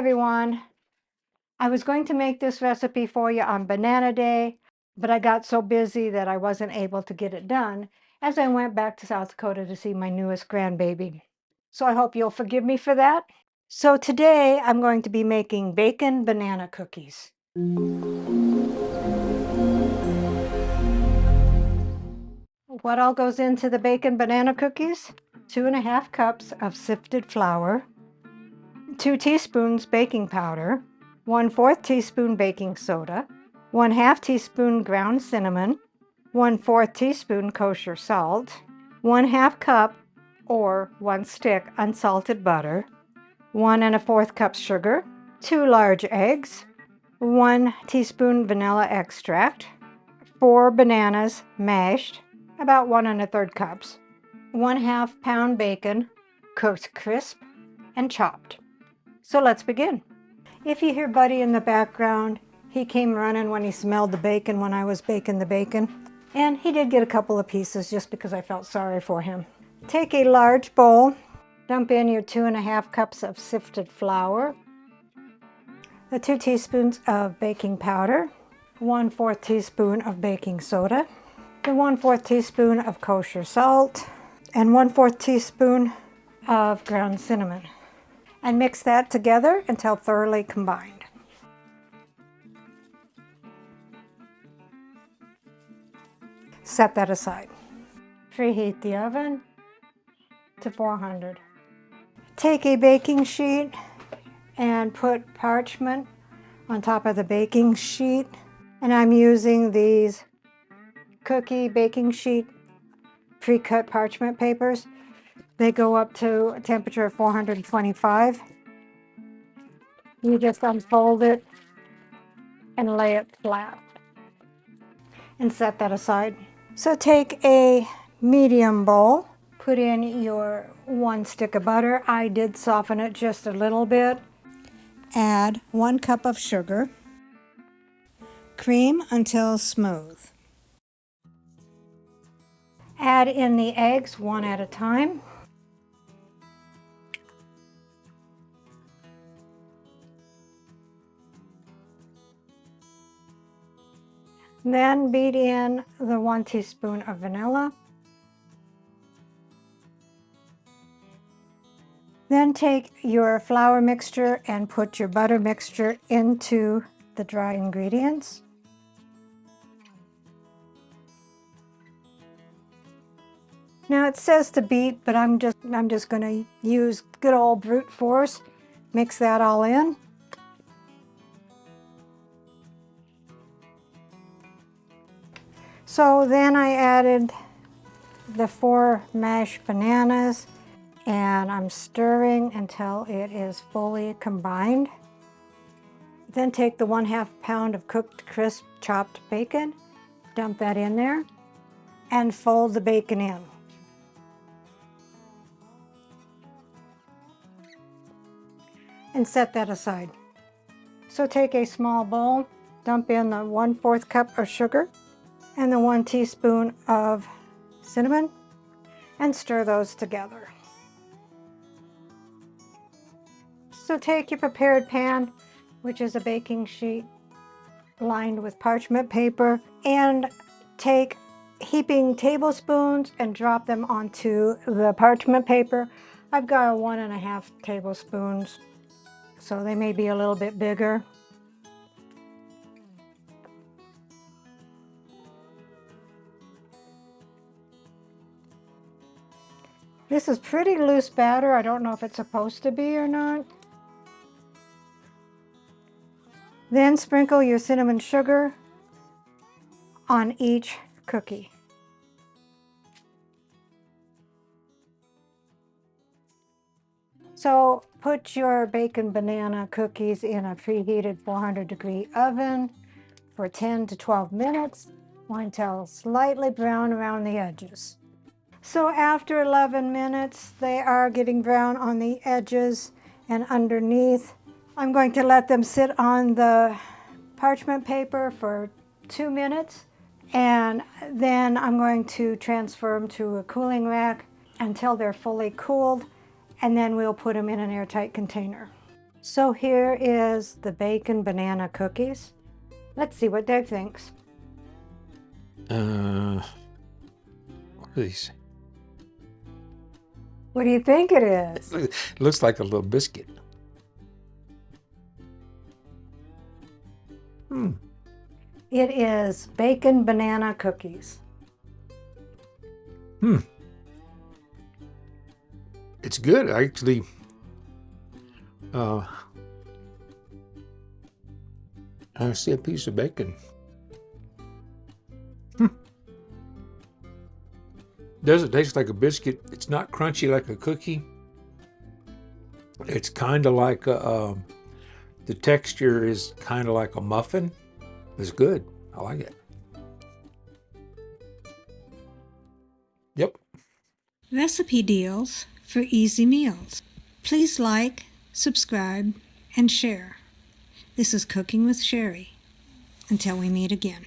everyone. I was going to make this recipe for you on Banana Day, but I got so busy that I wasn't able to get it done as I went back to South Dakota to see my newest grandbaby. So I hope you'll forgive me for that. So today I'm going to be making bacon banana cookies. What all goes into the bacon banana cookies? 2½ cups of sifted flour, 2 teaspoons baking powder, 1/4 teaspoon baking soda, 1/2 teaspoon ground cinnamon, 1/4 teaspoon kosher salt, 1/2 cup or 1 stick unsalted butter, 1 1/4 cup sugar, 2 large eggs, 1 teaspoon vanilla extract, 4 bananas mashed, about 1 1/3 cups, 1/2 pound bacon, cooked crisp and chopped. So let's begin. If you hear Buddy in the background, he came running when he smelled the bacon when I was baking the bacon. And he did get a couple of pieces just because I felt sorry for him. Take a large bowl, dump in your 2 1/2 cups of sifted flour, the 2 teaspoons of baking powder, 1/4 teaspoon of baking soda, the 1/4 teaspoon of kosher salt, and 1/4 teaspoon of ground cinnamon. And mix that together until thoroughly combined. Set that aside. Preheat the oven to 400. Take a baking sheet and put parchment on top of the baking sheet. And I'm using these cookie baking sheet pre-cut parchment papers. They go up to a temperature of 425. You just unfold it and lay it flat and set that aside. So take a medium bowl, put in your 1 stick of butter. I did soften it just a little bit. Add 1 cup of sugar. Cream until smooth. Add in the eggs 1 at a time. Then beat in the 1 teaspoon of vanilla. Then take your flour mixture and put your butter mixture into the dry ingredients. Now it says to beat, but I'm just going to use good old brute force. Mix that all in. So then I added the 4 mashed bananas and I'm stirring until it is fully combined. Then take the 1/2 pound of cooked crisp chopped bacon, dump that in there, and fold the bacon in. And set that aside. So take a small bowl, dump in the 1/4 cup of sugar and the 1 teaspoon of cinnamon and stir those together. So take your prepared pan, which is a baking sheet lined with parchment paper, and take heaping tablespoons and drop them onto the parchment paper. I've got 1 1/2 tablespoons, so they may be a little bit bigger. This is pretty loose batter. I don't know if it's supposed to be or not. Then sprinkle your cinnamon sugar on each cookie. So put your bacon banana cookies in a preheated 400-degree oven for 10 to 12 minutes until slightly brown around the edges. So after 11 minutes, they are getting brown on the edges and underneath. I'm going to let them sit on the parchment paper for 2 minutes, and then I'm going to transfer them to a cooling rack until they're fully cooled, and then we'll put them in an airtight container. So here is the bacon banana cookies. Let's see what Dave thinks. What are these? What do you think it is? It looks like a little biscuit. It is bacon banana cookies. It's good, actually. I see a piece of bacon. Doesn't taste like a biscuit. It's not crunchy like a cookie. It's kind of like the texture is kind of like a muffin. It's good. I like it. Yep. Recipe deals for easy meals. Please like, subscribe, and share. This is Cooking with Sherry. Until we meet again.